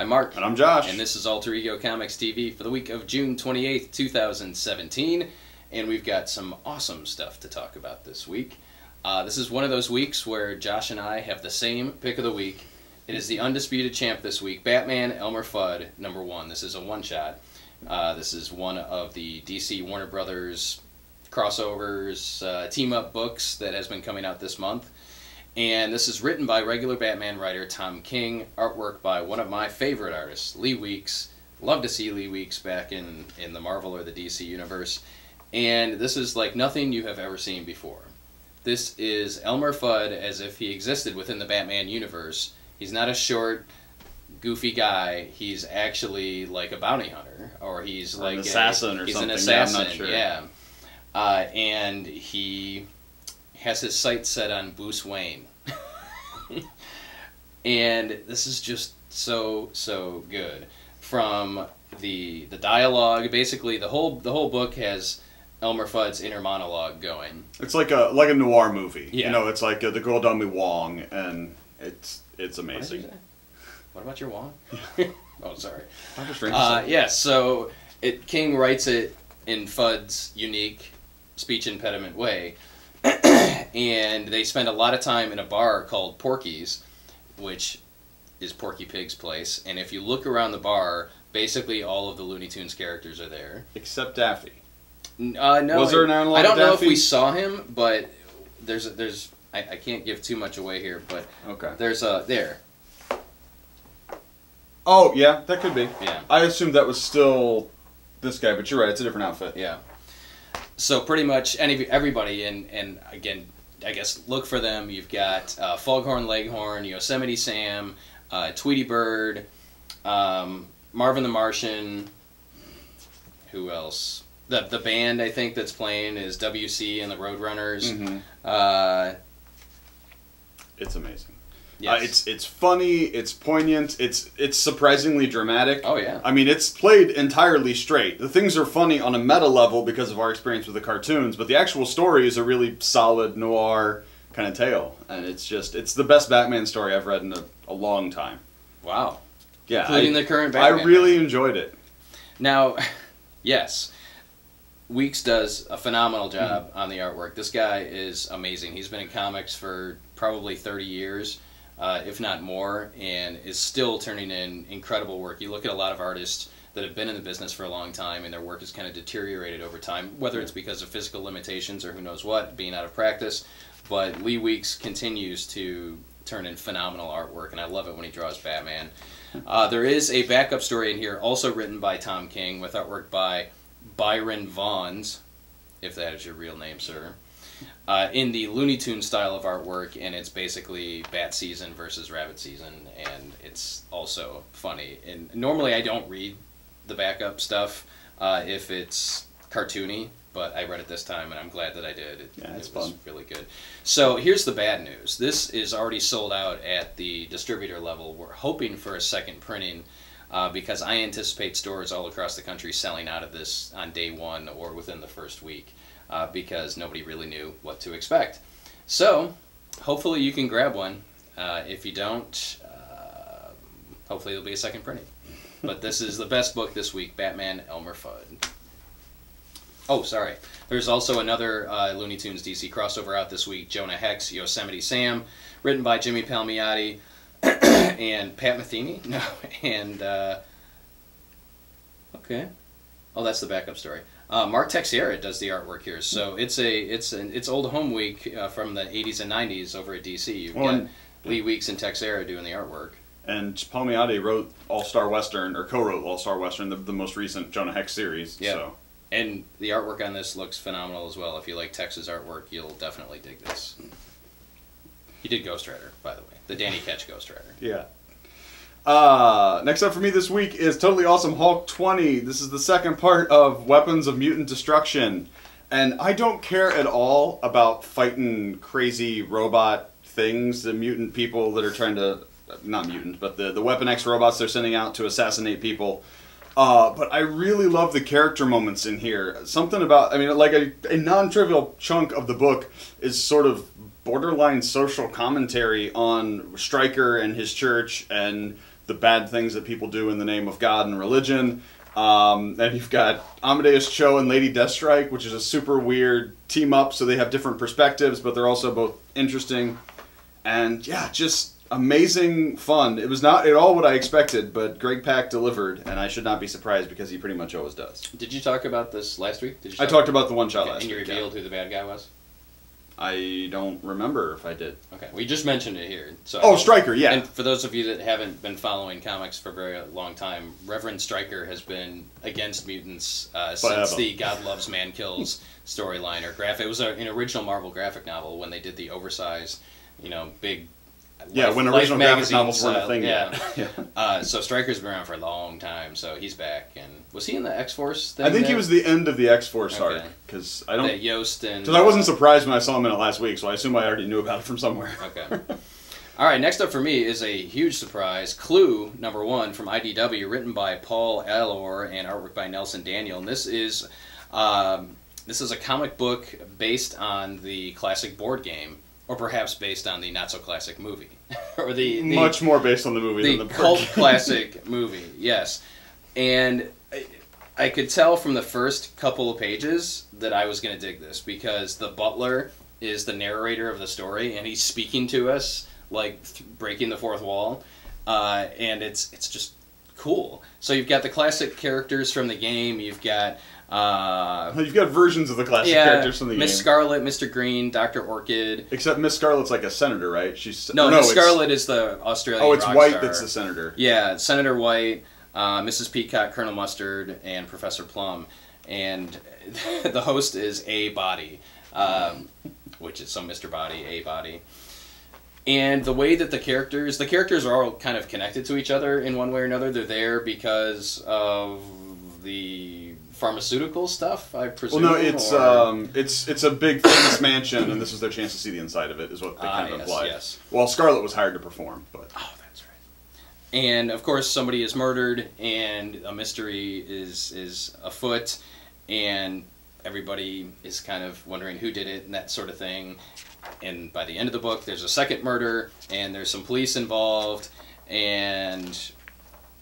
I'm Mark. And I'm Josh. And this is Alter Ego Comics TV for the week of June 28th, 2017. And we've got some awesome stuff to talk about this week. This is one of those weeks where Josh and I have the same pick of the week. It is the undisputed champ this week, Batman Elmer Fudd, #1. This is a one-shot. This is one of the DC Warner Brothers crossovers, team-up books that has been coming out this month. And this is written by regular Batman writer Tom King, artwork by one of my favorite artists, Lee Weeks. Love to see Lee Weeks back in the Marvel or the DC universe. And this is like nothing you have ever seen before. This is Elmer Fudd as if he existed within the Batman universe. He's not a short, goofy guy. He's actually like a bounty hunter, or he's like an assassin or he's something. An assassin, yeah, I'm not sure. Yeah. And he has his sights set on Bruce Wayne. And this is just so good. From the dialogue, basically the whole book has Elmer Fudd's inner monologue going. It's like a noir movie. Yeah. You know, it's like The Girl Dummy Wong, and it's amazing. What about your Wong? Oh, sorry. I'm just yeah, so King writes it in Fudd's unique speech impediment way. And they spend a lot of time in a bar called Porky's, which is Porky Pig's place. And if you look around the bar, basically all of the Looney Tunes characters are there. Except Daffy. No, was there an analog? I don't know if Daffy? we saw him, but I can't give too much away here, but okay. There's there. Oh yeah, that could be. Yeah. I assumed that was still this guy, but you're right. It's a different outfit. Yeah. So pretty much everybody, and again, I guess look for them. You've got Foghorn Leghorn, Yosemite Sam, Tweety Bird, Marvin the Martian. Who else? The band I think that's playing is WC and the Roadrunners. Mm-hmm. It's amazing. Yes. It's funny. It's poignant. It's surprisingly dramatic. Oh yeah. I mean, it's played entirely straight. The things are funny on a meta level because of our experience with the cartoons, but the actual story is a really solid noir kind of tale, and it's the best Batman story I've read in a long time. Wow. Yeah, including the current Batman. I really enjoyed it. Now, yes, Weeks does a phenomenal job on the artwork. This guy is amazing. He's been in comics for probably 30 years. If not more, and is still turning in incredible work. You look at a lot of artists that have been in the business for a long time, and their work has kind of deteriorated over time, whether it's because of physical limitations or who knows what, being out of practice. But Lee Weeks continues to turn in phenomenal artwork, and I love it when he draws Batman. There is a backup story in here, also written by Tom King, with artwork by Byron Vaughns, if that is your real name, sir. In the Looney Tunes style of artwork, and it's basically Bat Season versus Rabbit Season, and it's also funny. And normally I don't read the backup stuff if it's cartoony, but I read it this time, and I'm glad that I did. It was really good. So here's the bad news. This is already sold out at the distributor level. We're hoping for a second printing because I anticipate stores all across the country selling out of this on day one or within the first week. Because nobody really knew what to expect. So, hopefully you can grab one. If you don't, hopefully there'll be a second printing. But this is the best book this week, Batman Elmer Fudd. Oh, sorry. There's also another Looney Tunes DC crossover out this week, Jonah Hex, Yosemite Sam, written by Jimmy Palmiotti and Pat Metheny. No, and okay. Oh, that's the backup story. Mark Texeira does the artwork here, so it's old home week from the 80s and 90s over at DC. You've got Lee Weeks and Texeira doing the artwork. And Palmiotti wrote All-Star Western, or co-wrote All-Star Western, the most recent Jonah Hex series. Yeah. So. And the artwork on this looks phenomenal as well. If you like Tex's artwork, you'll definitely dig this. He did Ghost Rider, by the way. The Danny Ketch Ghost Rider. Yeah. Next up for me this week is Totally Awesome Hulk 20. This is the second part of Weapons of Mutant Destruction. And I don't care at all about fighting crazy robot things, the mutant people that are trying to, not mutant, but the Weapon X robots they're sending out to assassinate people. But I really love the character moments in here. Something about, I mean, like a non-trivial chunk of the book is sort of borderline social commentary on Stryker and his church and the bad things that people do in the name of God and religion. Then you've got Amadeus Cho and Lady Deathstrike, which is a super weird team up, so they have different perspectives, but they're also both interesting. And yeah, just amazing fun. It was not at all what I expected, but Greg Pak delivered, and I should not be surprised because he pretty much always does. Did you talk about this last week? I talked about the one shot last week. And you week, revealed who the bad guy was? I don't remember if I did. Okay, we just mentioned it here. So oh, Stryker, yeah. And for those of you that haven't been following comics for a very long time, Reverend Stryker has been against mutants since the God Loves Man Kills storyline or graphic. It was an original Marvel graphic novel when they did the oversized, big. When original graphic novels weren't a thing yet. Yeah. So Stryker's been around for a long time, so he's back. And was he in the X-Force thing? I think he was the end of the X-Force arc, because I don't. Yost and. Because I wasn't surprised when I saw him in it last week, so I assume I already knew about it from somewhere. Okay. All right, next up for me is a huge surprise. Clue #1 from IDW, written by Paul Allor and artwork by Nelson Daniel. And this is a comic book based on the classic board game. Or perhaps based on the not-so-classic movie. Or the much more based on the movie than the cult classic movie, yes. And I could tell from the first couple of pages that I was going to dig this, because the butler is the narrator of the story, and he's speaking to us, like breaking the fourth wall, and it's just cool. So you've got the classic characters from the game, you've got versions of the classic characters from the game. Miss Scarlet, Mr. Green, Dr. Orchid. Except Miss Scarlet's like a senator, right? No, Miss Scarlet is the Australian rock rock White star. that's the senator. Yeah, Senator White, Mrs. Peacock, Colonel Mustard, and Professor Plum. And the host is A Body, which is some Mr. Body, A Body. And the way that the characters are all kind of connected to each other in one way or another. They're there because of the pharmaceutical stuff, I presume. Well, no, it's a big famous mansion, and this is their chance to see the inside of it, is what they kind of imply. Yes. Well, Scarlet was hired to perform, but that's right. And of course, somebody is murdered, and a mystery is afoot, and everybody is kind of wondering who did it and that sort of thing. And by the end of the book, there's a second murder, and there's some police involved, and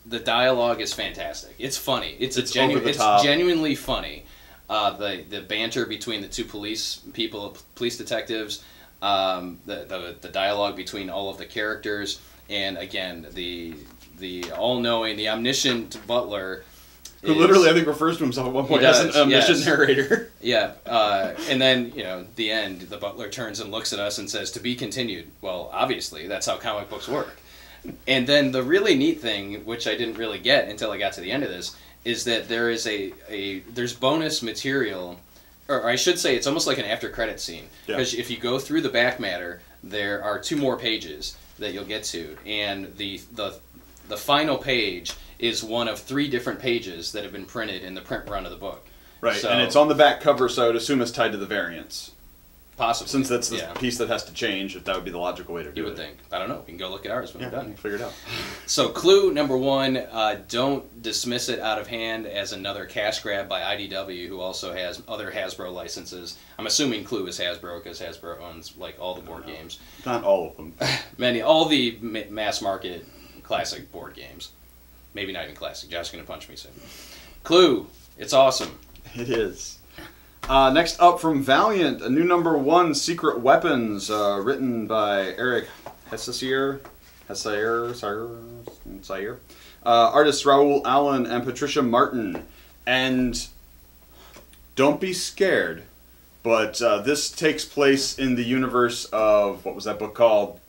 the dialogue is fantastic. It's funny. It's genuinely funny. The banter between the two police detectives, the dialogue between all of the characters, and again the all-knowing, the omniscient butler. Who literally, I think, refers to himself at one point as an omniscient narrator. Yeah, and then, the end, the butler turns and looks at us and says, "To be continued." Well, obviously, that's how comic books work. And then the really neat thing, which I didn't really get until I got to the end of this, is that there is there's bonus material, or I should say it's almost like an after-credit scene. Because if you go through the back matter, there are 2 more pages that you'll get to, and the final page is one of 3 different pages that have been printed in the print run of the book. Right, so, and it's on the back cover, so I would assume it's tied to the variants. Possibly. Since that's the piece that has to change, if that would be the logical way to do it. You would think. I don't know. We can go look at ours when we're done. Figure it out. So Clue #1, don't dismiss it out of hand as another cash grab by IDW, who also has other Hasbro licenses. I'm assuming Clue is Hasbro, because Hasbro owns like all the board games. Not all of them. All the mass market classic board games. Maybe not even classic. Josh's going to punch me soon. Clue. It's awesome. It is. Next up from Valiant, a new #1, Secret Weapons, written by Eric Hessier. Artists Raoul Allen and Patricia Martin. And don't be scared, but this takes place in the universe of, what was that book called?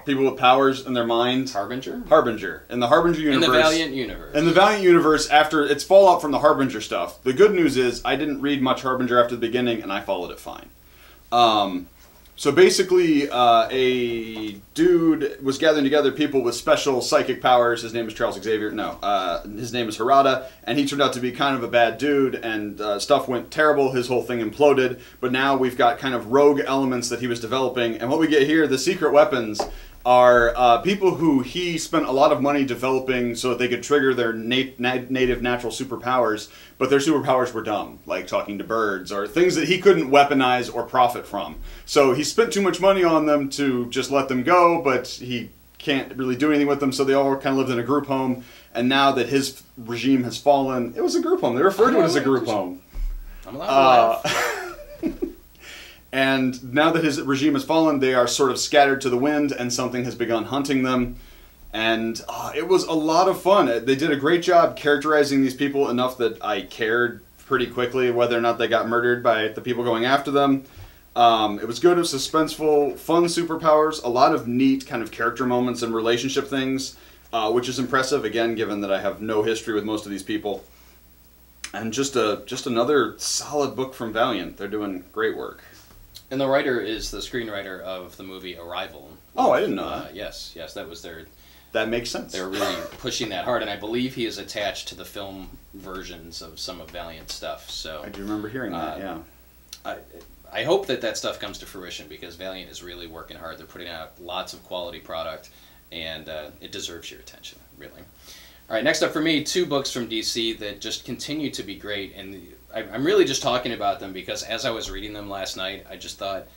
People with powers in their minds. Harbinger? Harbinger. In the Harbinger universe. In the Valiant universe. In the Valiant universe, after its fallout from the Harbinger stuff. The good news is, I didn't read much Harbinger after the beginning, and I followed it fine. So basically, a dude was gathering together people with special psychic powers. His name is Charles Xavier. No, his name is Harada, and he turned out to be kind of a bad dude, and stuff went terrible. His whole thing imploded, but now we've got kind of rogue elements that he was developing, and what we get here, the secret weapons, are people who he spent a lot of money developing so that they could trigger their native natural superpowers, but their superpowers were dumb, like talking to birds, or things that he couldn't weaponize or profit from. So he spent too much money on them to just let them go, but he can't really do anything with them, so they all kind of lived in a group home. And now that his regime has fallen, it was a group home. They referred to it as a group home. I'm allowed to laugh. And now that his regime has fallen, they are sort of scattered to the wind, and something has begun hunting them. And it was a lot of fun. They did a great job characterizing these people enough that I cared pretty quickly whether or not they got murdered by the people going after them. It was good, it was suspenseful, fun superpowers, a lot of neat kind of character moments and relationship things, which is impressive, again, given that I have no history with most of these people. And just another solid book from Valiant. They're doing great work. And the writer is the screenwriter of the movie Arrival. Oh, I didn't know that. Yes, that was their... That makes sense. They're really pushing that hard, and I believe he is attached to the film versions of some of Valiant stuff. So I do remember hearing that, yeah. I hope that stuff comes to fruition, because Valiant is really working hard. They're putting out lots of quality product, and it deserves your attention, really. All right, next up for me, 2 books from DC that just continue to be great, and I'm really just talking about them because as I was reading them last night, I just thought,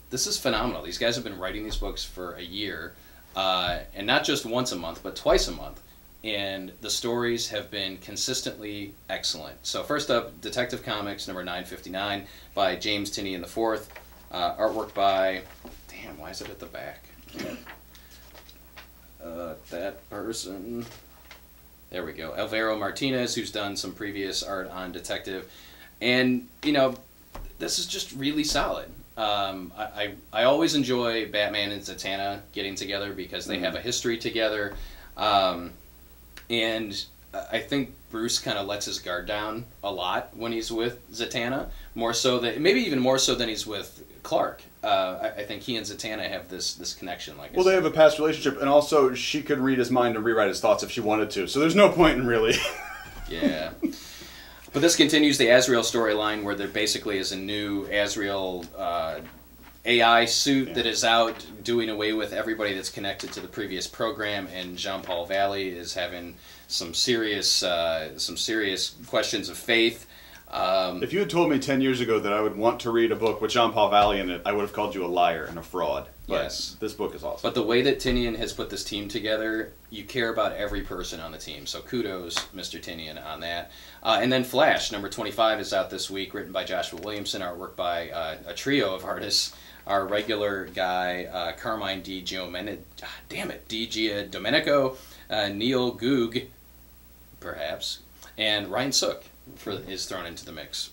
this is phenomenal. These guys have been writing these books for a year, and not just once a month, but twice a month. And the stories have been consistently excellent. So first up, Detective Comics number 959 by James Tynion IV. Artwork by, damn, why is it at the back? That person. There we go. Alvaro Martinez, who's done some previous art on Detective. And, you know, this is just really solid. I always enjoy Batman and Zatanna getting together because they have a history together. And I think Bruce kind of lets his guard down a lot when he's with Zatanna, maybe even more so than he's with Clark. I think he and Zatanna have this connection. Well, they have a past relationship, and also she could read his mind and rewrite his thoughts if she wanted to. So there's no point in really. Yeah. But this continues the Azrael storyline, where there basically is a new Azrael AI suit that is out doing away with everybody that's connected to the previous program, and Jean-Paul Valley is having some serious questions of faith. If you had told me 10 years ago that I would want to read a book with Jean-Paul Valley in it, I would have called you a liar and a fraud. But yes. This book is awesome. But the way that Tynion has put this team together, you care about every person on the team. So kudos, Mr. Tynion, on that. And then Flash, number 25, is out this week, written by Joshua Williamson, artwork by a trio of artists. Our regular guy, Carmine Di Giandomenico, Neil Goog, perhaps, and Ryan Sook is thrown into the mix.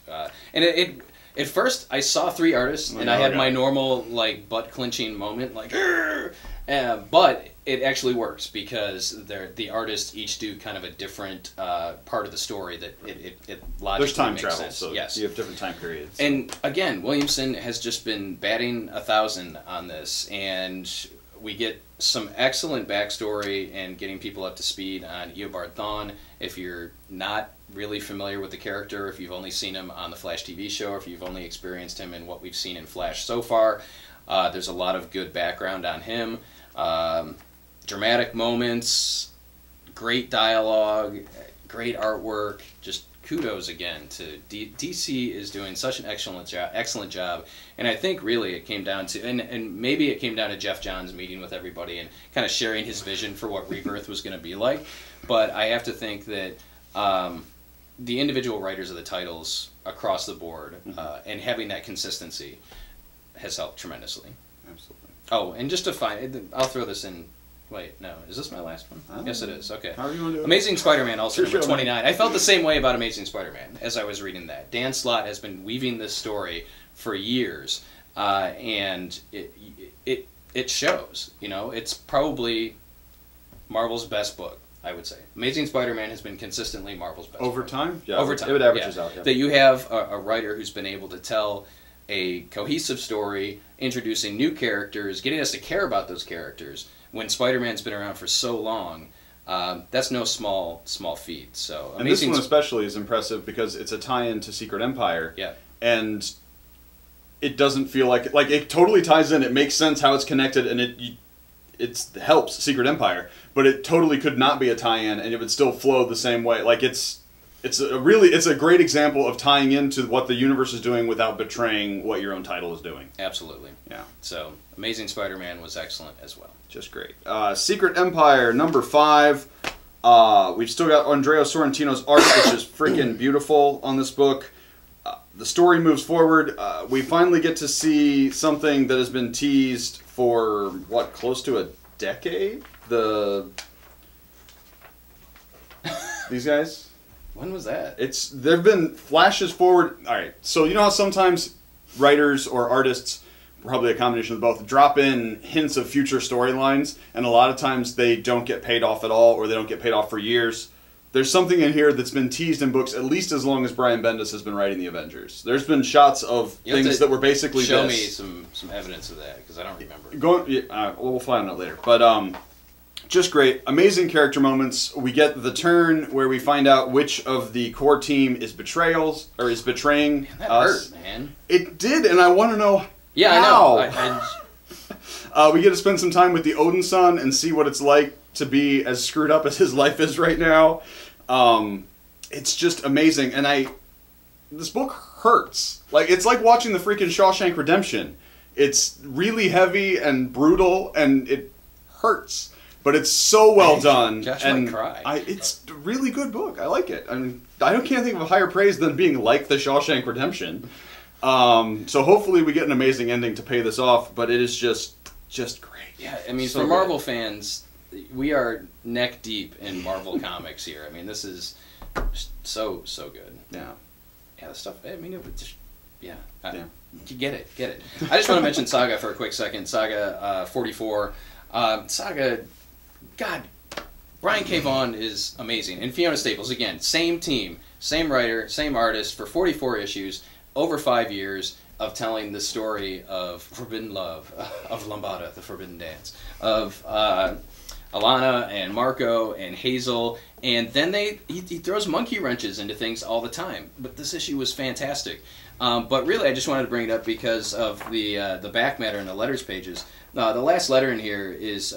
And at first, I saw 3 artists, and I had my normal butt-clenching moment, but it actually works because the artists each do kind of a different part of the story that it logically There's time makes travel, sense. so yes. you have different time periods. And again, Williamson has just been batting 1,000 on this, and we get some excellent backstory and getting people up to speed on Eobard Thawne. If you're not really familiar with the character, if you've only seen him on the Flash TV show, or if you've only experienced him in what we've seen in Flash so far, there's a lot of good background on him. Dramatic moments, great dialogue, great artwork, just kudos again to DC is doing such an excellent job, and I think really it came down to, and maybe it came down to Jeff Johns meeting with everybody and kind of sharing his vision for what Rebirth was going to be like, but I have to think that the individual writers of the titles across the board and having that consistency has helped tremendously. Absolutely. Oh, and just to find, I'll throw this in. Wait, no. Is this my last one? Yes, it is. Okay. However you want to do it. Amazing Spider-Man, also number 29. I felt the same way about Amazing Spider-Man as I was reading that. Dan Slott has been weaving this story for years, and it shows. You know, it's probably Marvel's best book, I would say. Amazing Spider-Man has been consistently Marvel's best Over book. time? Yeah. Over time. It averages out, yeah. That you have a writer who's been able to tell a cohesive story, introducing new characters, getting us to care about those characters. When Spider-Man's been around for so long, that's no small feat. So, and this one especially is impressive because it's a tie-in to Secret Empire. Yeah. And it doesn't feel like it totally ties in. It makes sense how it's connected, and it helps Secret Empire. But it totally could not be a tie-in, and it would still flow the same way. Like it's it's a great example of tying into what the universe is doing without betraying what your own title is doing. Absolutely. Yeah. So, Amazing Spider-Man was excellent as well. Just great. Secret Empire, number 5. We've still got Andrea Sorrentino's art, which is freaking beautiful on this book. The story moves forward. We finally get to see something that has been teased for, what, close to a decade? These guys? When was that? There've been flashes forward. All right, so you know how sometimes writers or artists, probably a combination of both, drop in hints of future storylines, and a lot of times they don't get paid off at all, or they don't get paid off for years. There's something in here that's been teased in books at least as long as Brian Bendis has been writing the Avengers. There's been shots of things that were basically show me some evidence of that, because I don't remember. We'll find out later. But just great. Amazing character moments. We get the turn where we find out which of the core team is betraying Man, that us. hurt, man. It did, and I want to know Yeah, how. I know. We get to spend some time with the Odin son and see what it's like to be as screwed up as his life is right now. It's just amazing, and this book hurts. Like, it's like watching the freaking Shawshank Redemption. It's really heavy and brutal, and it hurts, but it's so well done. Josh and might cry. It's a really good book. I like it. I mean, can't think of a higher praise than being like the Shawshank Redemption. So hopefully we get an amazing ending to pay this off, but it is just great. Yeah, I mean, So for good. Marvel fans, we are neck deep in Marvel comics here. I mean, this is so good. Yeah. Yeah, the stuff. I mean, it was just, yeah. You get it. I just want to mention Saga for a quick second. Saga 44. Saga, God, Brian K. Vaughan is amazing, and Fiona Staples again. Same team, same writer, same artist for 44 issues over 5 years of telling the story of forbidden love, of Lambada, the forbidden dance, of Alana and Marco and Hazel, and then he throws monkey wrenches into things all the time. But this issue was fantastic. But really, I just wanted to bring it up because of the back matter and the letters pages. The last letter in here is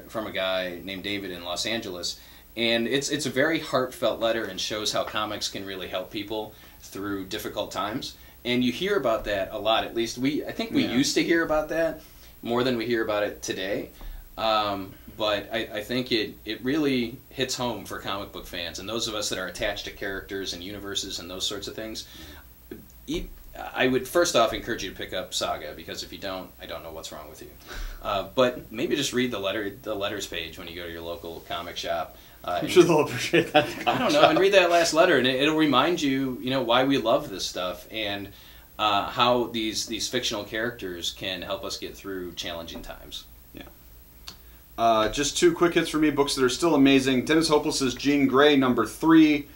from a guy named David in Los Angeles, and it's a very heartfelt letter and shows how comics can really help people through difficult times. And you hear about that a lot. At least I think we used to hear about that more than we hear about it today. But I think it really hits home for comic book fans and those of us that are attached to characters and universes and those sorts of things. I would first off encourage you to pick up Saga, because if you don't, I don't know what's wrong with you. But maybe just read the letters page when you go to your local comic shop. I'm sure they'll appreciate that. I don't know, and read that last letter, and it'll remind you, why we love this stuff and how these fictional characters can help us get through challenging times. Yeah. Just 2 quick hits for me, books that are still amazing. Dennis Hopeless's Jean Grey, number 3,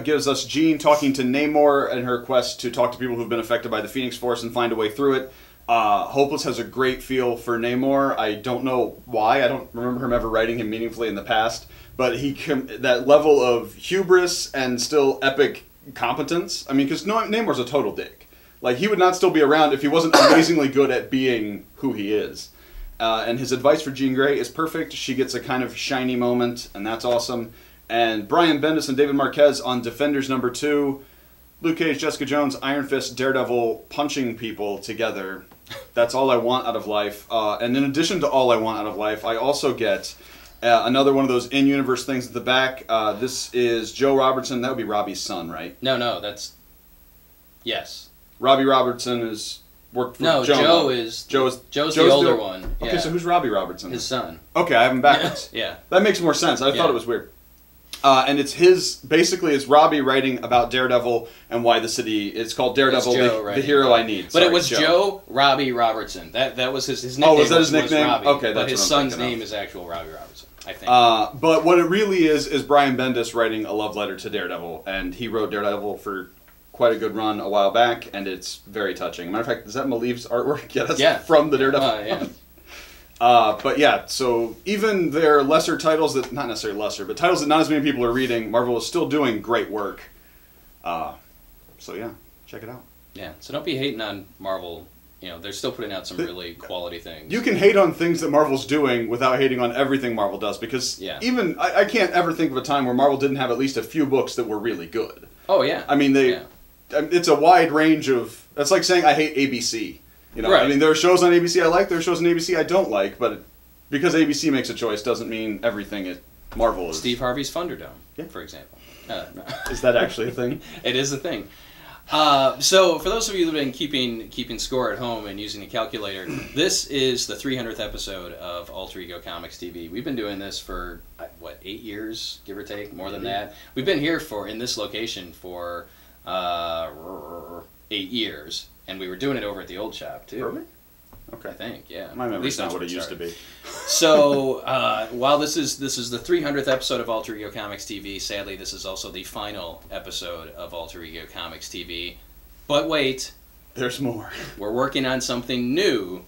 gives us Jean talking to Namor and her quest to talk to people who've been affected by the Phoenix Force and find a way through it. Hopeless has a great feel for Namor. I don't know why. I don't remember him ever writing him meaningfully in the past. But that level of hubris and still epic competence. I mean, because Namor's a total dick. Like, he would not still be around if he wasn't amazingly good at being who he is. And his advice for Jean Grey is perfect. She gets a kind of shiny moment, and that's awesome. And Brian Bendis and David Marquez on Defenders number 2. Luke Cage, Jessica Jones, Iron Fist, Daredevil punching people together. That's all I want out of life. And in addition to all I want out of life, I also get another one of those in-universe things at the back. This is Joe Robertson. That would be Robbie's son, right? No, that's... Yes. Robbie Robertson is... worked for No, Joe's the older one. Okay, Yeah. so who's Robbie Robertson? His son. Okay, I have him backwards. Yeah. That makes more sense. I thought it was weird. And it's Robbie writing about Daredevil and why the city, it's called Daredevil, the hero I need. But it was Joe Robbie Robertson. That was his nickname. Oh, was that his nickname? Robbie, Okay, that's but his what I'm son's thinking name of. is actual Robbie Robertson, I think. But what it really is Brian Bendis writing a love letter to Daredevil, and he wrote Daredevil for quite a good run a while back, and it's very touching. Matter of fact, is that Maliv's artwork? Yeah, that's from the Daredevil. Yeah. But yeah, so even their lesser titles that, not necessarily lesser, but titles that not as many people are reading, Marvel is still doing great work. So yeah, check it out. Yeah, so don't be hating on Marvel they're still putting out some really quality things. You can hate on things that Marvel's doing without hating on everything Marvel does, because even I can't ever think of a time where Marvel didn't have at least a few books that were really good. Oh yeah. I mean it's a wide range of. That's like saying I hate ABC. Right. I mean, there are shows on ABC I like, there are shows on ABC I don't like, but because ABC makes a choice doesn't mean everything at Marvel is. Steve Harvey's Thunderdome, for example. No. Is that actually a thing? It is a thing. So, for those of you that have been keeping score at home and using a calculator, this is the 300th episode of Alter Ego Comics TV. We've been doing this for, 8 years, give or take, more than that. We've been here in this location for 8 years, and we were doing it over at the old shop, too. Really? Okay. I think, yeah. My memory's not what it used to be. So, while this is the 300th episode of Alter Ego Comics TV, sadly, this is also the final episode of Alter Ego Comics TV. But wait. There's more. We're working on something new.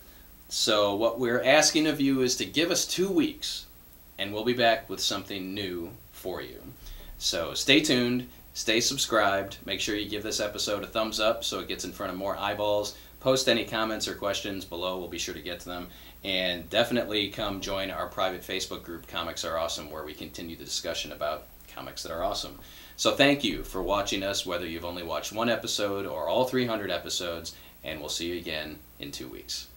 So, what we're asking of you is to give us 2 weeks, and we'll be back with something new for you. So, stay tuned. Stay subscribed. Make sure you give this episode a thumbs up so it gets in front of more eyeballs. Post any comments or questions below. We'll be sure to get to them. And definitely come join our private Facebook group, Comics Are Awesome, where we continue the discussion about comics that are awesome. So thank you for watching us, whether you've only watched one episode or all 300 episodes, and we'll see you again in 2 weeks.